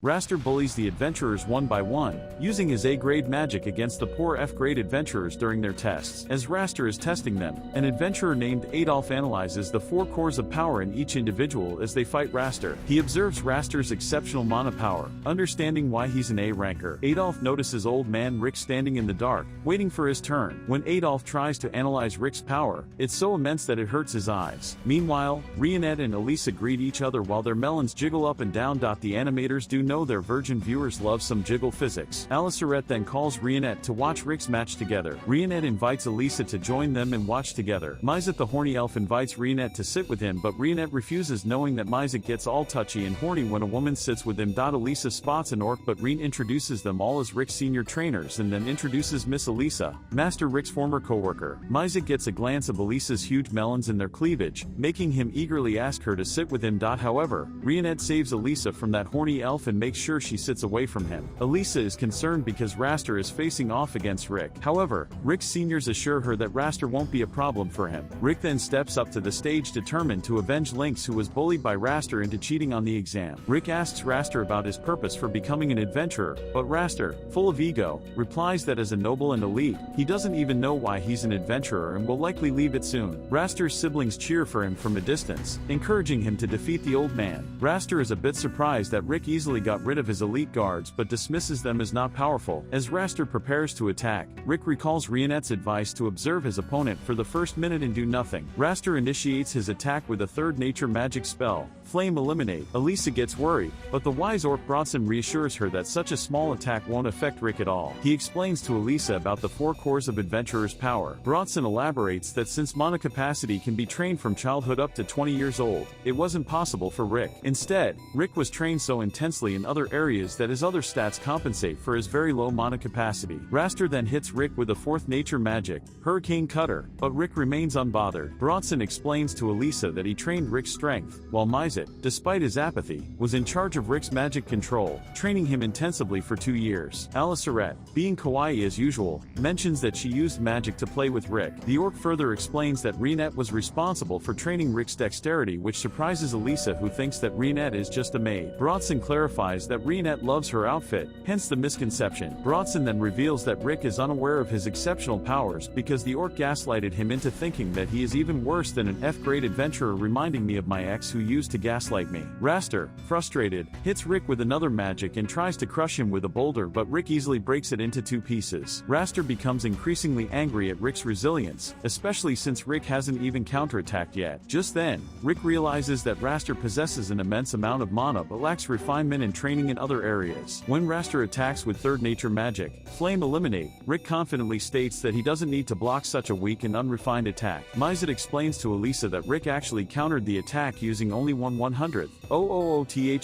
Raster bullies the adventurers one by one, using his A-grade magic against the poor F-grade adventurers during their tests. As Raster is testing them, an adventurer named Adolf analyzes the 4 cores of power in each individual as they fight Raster. He observes Raster's exceptional mana power, understanding why he's an A-ranker. Adolf notices old man Rick standing in the dark, waiting for his turn. When Adolf tries to analyze Rick's power, it's so immense that it hurts his eyes. Meanwhile, Rionette and Elisa greet each other while their melons jiggle up and down. The animators do know their virgin viewers love some jiggle physics. Aliceret then calls Rionette to watch Rick's match together. Rionette invites Elisa to join them and watch together. Mizet the horny elf invites Rionette to sit with him, but Rionette refuses, knowing that Mizet gets all touchy and horny when a woman sits with him. Elisa spots an orc, but Rien introduces them all as Rick's senior trainers and then introduces Miss Elisa, Master Rick's former co-worker. Mizet gets a glance of Elisa's huge melons in their cleavage, making him eagerly ask her to sit with him. However, Rionette saves Elisa from that horny elf and makes sure she sits away from him. Elisa is concerned because Raster is facing off against Rick. However, Rick's seniors assure her that Raster won't be a problem for him. Rick then steps up to the stage determined to avenge Lynx, who was bullied by Raster into cheating on the exam. Rick asks Raster about his purpose for becoming an adventurer, but Raster, full of ego, replies that as a noble and elite, he doesn't even know why he's an adventurer and will likely leave it soon. Raster's siblings cheer for him from a distance, encouraging him to defeat the old man. Raster is a bit surprised that Rick easily got rid of his elite guards but dismisses them as not powerful. As Raster prepares to attack, Rick recalls Rionette's advice to observe his opponent for the first minute and do nothing. Raster initiates his attack with a third nature magic spell, Flame Eliminate. Elisa gets worried, but the wise orc Bronson reassures her that such a small attack won't affect Rick at all. He explains to Elisa about the 4 cores of adventurer's power. Bronson elaborates that since mana capacity can be trained from childhood up to 20 years old, it wasn't possible for Rick. Instead, Rick was trained so intensely in other areas that his other stats compensate for his very low mana capacity. Raster then hits Rick with a 4th nature magic, Hurricane Cutter, but Rick remains unbothered. Bronson explains to Elisa that he trained Rick's strength, while Mizet, despite his apathy, was in charge of Rick's magic control, training him intensively for 2 years. Aliceret, being kawaii as usual, mentions that she used magic to play with Rick. The orc further explains that Rionette was responsible for training Rick's dexterity, which surprises Elisa, who thinks that Rionette is just a maid. Bronson clarifies that Rionette loves her outfit, hence the misconception. Bronson then reveals that Rick is unaware of his exceptional powers because the orc gaslighted him into thinking that he is even worse than an F-grade adventurer, reminding me of my ex who used to gaslight me. Raster, frustrated, hits Rick with another magic and tries to crush him with a boulder, but Rick easily breaks it into 2 pieces. Raster becomes increasingly angry at Rick's resilience, especially since Rick hasn't even counterattacked yet. Just then, Rick realizes that Raster possesses an immense amount of mana but lacks refinement and training in other areas. When Raster attacks with third nature magic, Flame Eliminate, Rick confidently states that he doesn't need to block such a weak and unrefined attack. Mizet explains to Elisa that Rick actually countered the attack using only 1/100th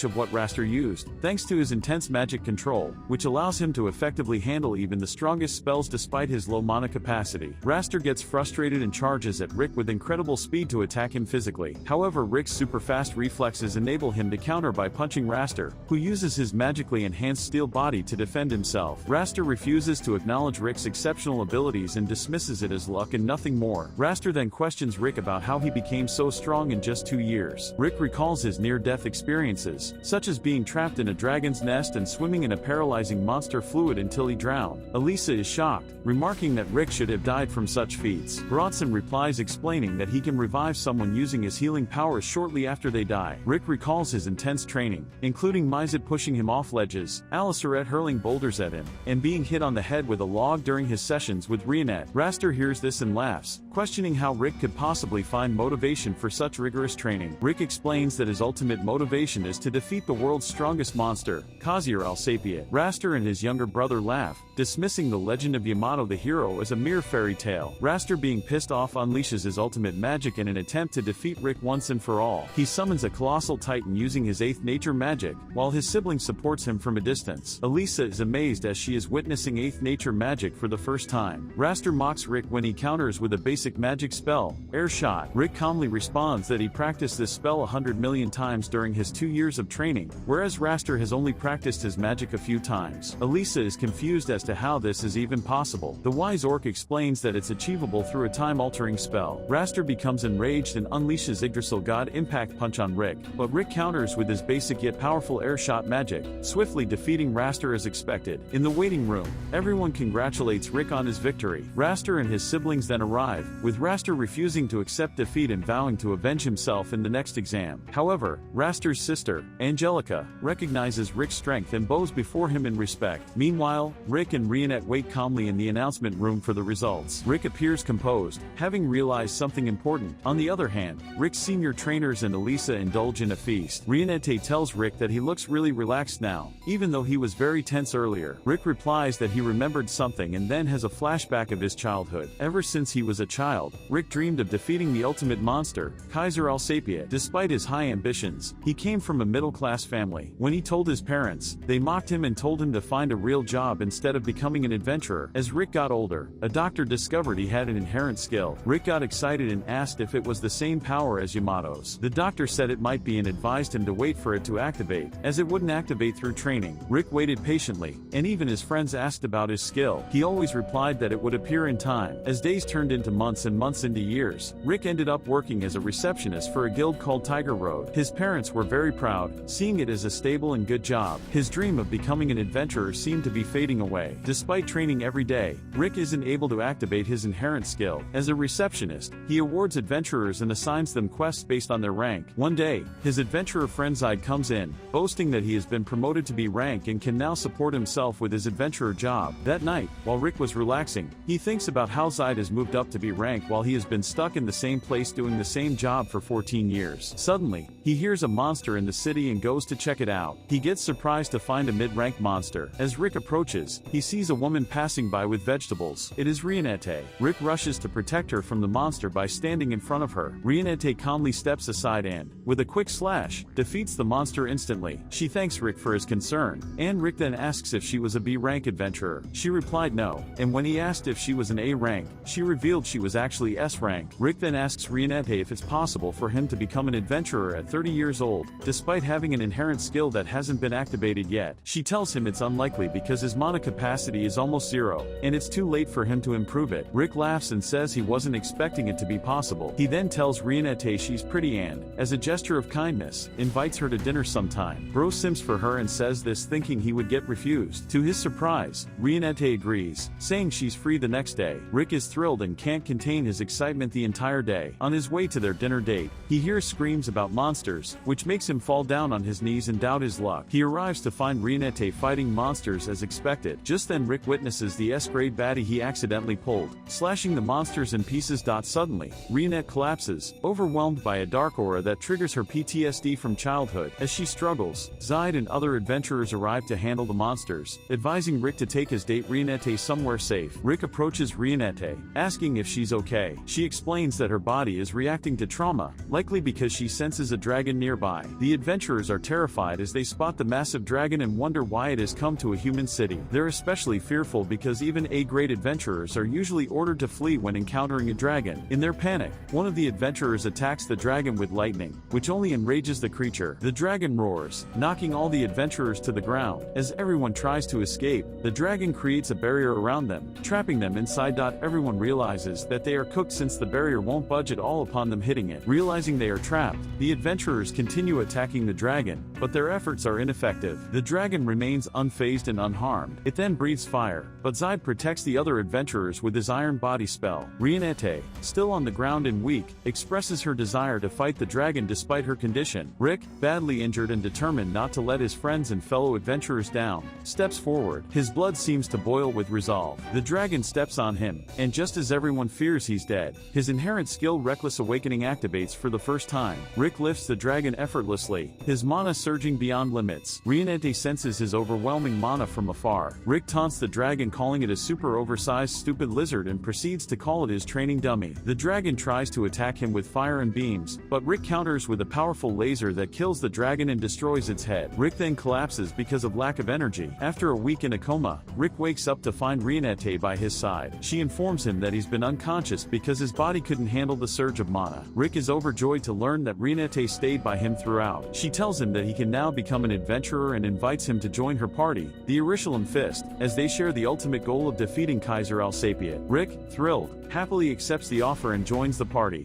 of what Raster used, thanks to his intense magic control, which allows him to effectively handle even the strongest spells despite his low mana capacity. Raster gets frustrated and charges at Rick with incredible speed to attack him physically. However, Rick's super fast reflexes enable him to counter by punching Raster, who uses his magically enhanced steel body to defend himself. Raster refuses to acknowledge Rick's exceptional abilities and dismisses it as luck and nothing more. Raster then questions Rick about how he became so strong in just 2 years. Rick recalls his near-death experiences, such as being trapped in a dragon's nest and swimming in a paralyzing monster fluid until he drowned. Elisa is shocked, remarking that Rick should have died from such feats. Bronson replies, explaining that he can revive someone using his healing powers shortly after they die. Rick recalls his intense training, including Mizet pushing him off ledges, Aliceret hurling boulders at him, and being hit on the head with a log during his sessions with Rionette. Raster hears this and laughs, questioning how Rick could possibly find motivation for such rigorous training. Rick explains that his ultimate motivation is to defeat the world's strongest monster, Khazir Alsapiet. Raster and his younger brother laugh, dismissing the legend of Yamato the hero as a mere fairy tale. Raster, being pissed off, unleashes his ultimate magic in an attempt to defeat Rick once and for all. He summons a colossal titan using his 8th nature magic, while his sibling supports him from a distance. Elisa is amazed as she is witnessing 8th nature magic for the first time. Raster mocks Rick when he counters with a basic basic magic spell, Air Shot. Rick calmly responds that he practiced this spell 100 million times during his 2 years of training, whereas Raster has only practiced his magic a few times. Elisa is confused as to how this is even possible. The wise orc explains that it's achievable through a time-altering spell. Raster becomes enraged and unleashes Yggdrasil God Impact Punch on Rick, but Rick counters with his basic yet powerful Air Shot magic, swiftly defeating Raster as expected. In the waiting room, everyone congratulates Rick on his victory. Raster and his siblings then arrive, with Raster refusing to accept defeat and vowing to avenge himself in the next exam. However, Raster's sister, Angelica, recognizes Rick's strength and bows before him in respect. Meanwhile, Rick and Rionette wait calmly in the announcement room for the results. Rick appears composed, having realized something important. On the other hand, Rick's senior trainers and Elisa indulge in a feast. Rionette tells Rick that he looks really relaxed now, even though he was very tense earlier. Rick replies that he remembered something and then has a flashback of his childhood. Ever since he was a child, Rick dreamed of defeating the ultimate monster, Kaiser Alsapia. Despite his high ambitions, he came from a middle-class family. When he told his parents, they mocked him and told him to find a real job instead of becoming an adventurer. As Rick got older, a doctor discovered he had an inherent skill. Rick got excited and asked if it was the same power as Yamato's. The doctor said it might be and advised him to wait for it to activate, as it wouldn't activate through training. Rick waited patiently, and even his friends asked about his skill. He always replied that it would appear in time. As days turned into months and months into years, Rick ended up working as a receptionist for a guild called Tiger Road. His parents were very proud, seeing it as a stable and good job. His dream of becoming an adventurer seemed to be fading away. Despite training every day, Rick isn't able to activate his inherent skill. As a receptionist, he awards adventurers and assigns them quests based on their rank. One day, his adventurer friend Zide comes in, boasting that he has been promoted to be rank and can now support himself with his adventurer job. That night, while Rick was relaxing, he thinks about how Zide has moved up to be rank while he has been stuck in the same place doing the same job for 14 years. Suddenly, he hears a monster in the city and goes to check it out. He gets surprised to find a mid-rank monster. As Rick approaches, he sees a woman passing by with vegetables. It is Rionette. Rick rushes to protect her from the monster by standing in front of her. Rionette calmly steps aside and, with a quick slash, defeats the monster instantly. She thanks Rick for his concern, and Rick then asks if she was a B-rank adventurer. She replied no, and when he asked if she was an A rank, she revealed she was actually S rank. Rick then asks Rionette if it's possible for him to become an adventurer at 30 years old, despite having an inherent skill that hasn't been activated yet. She tells him it's unlikely because his mana capacity is almost zero, and it's too late for him to improve it. Rick laughs and says he wasn't expecting it to be possible. He then tells Rionette she's pretty and, as a gesture of kindness, invites her to dinner sometime. Bro sims for her and says this thinking he would get refused. To his surprise, Rionette agrees, saying she's free the next day. Rick is thrilled and can't contain his excitement the entire day. On his way to their dinner date, he hears screams about monsters, which makes him fall down on his knees and doubt his luck. He arrives to find Rionette fighting monsters as expected. Just then Rick witnesses the S-grade baddie he accidentally pulled, slashing the monsters in pieces. Suddenly, Rionette collapses, overwhelmed by a dark aura that triggers her PTSD from childhood. As she struggles, Zide and other adventurers arrive to handle the monsters, advising Rick to take his date Rionette somewhere safe. Rick approaches Rionette, asking if she's okay. She explains that her body is reacting to trauma, likely because she senses a dragon nearby. The adventurers are terrified as they spot the massive dragon and wonder why it has come to a human city. They're especially fearful because even A-grade adventurers are usually ordered to flee when encountering a dragon. In their panic, one of the adventurers attacks the dragon with lightning, which only enrages the creature. The dragon roars, knocking all the adventurers to the ground. As everyone tries to escape, the dragon creates a barrier around them, trapping them inside. Everyone realizes that they are cooked since the barrier won't budge at all upon them hitting it. Realizing they are trapped, the adventurers continue attacking the dragon, but their efforts are ineffective. The dragon remains unfazed and unharmed. It then breathes fire, but Zide protects the other adventurers with his iron body spell. Rionette, still on the ground and weak, expresses her desire to fight the dragon despite her condition. Rick, badly injured and determined not to let his friends and fellow adventurers down, steps forward. His blood seems to boil with resolve. The dragon steps on him, and just as everyone fears he's dead, his inherent skill Reckless Awakening activates for the first time. Rick lifts the dragon effortlessly, his mana surging beyond limits. Rionette senses his overwhelming mana from afar. Rick taunts the dragon, calling it a super oversized stupid lizard, and proceeds to call it his training dummy. The dragon tries to attack him with fire and beams, but Rick counters with a powerful laser that kills the dragon and destroys its head. Rick then collapses because of lack of energy. After a week in a coma, Rick wakes up to find Rionette by his side. She informs him that he's been unconscious unconscious because his body couldn't handle the surge of mana. Rick is overjoyed to learn that Rinete stayed by him throughout. She tells him that he can now become an adventurer and invites him to join her party, the Irishalem Fist, as they share the ultimate goal of defeating Kaiser Alsapiet. Rick, thrilled, happily accepts the offer and joins the party.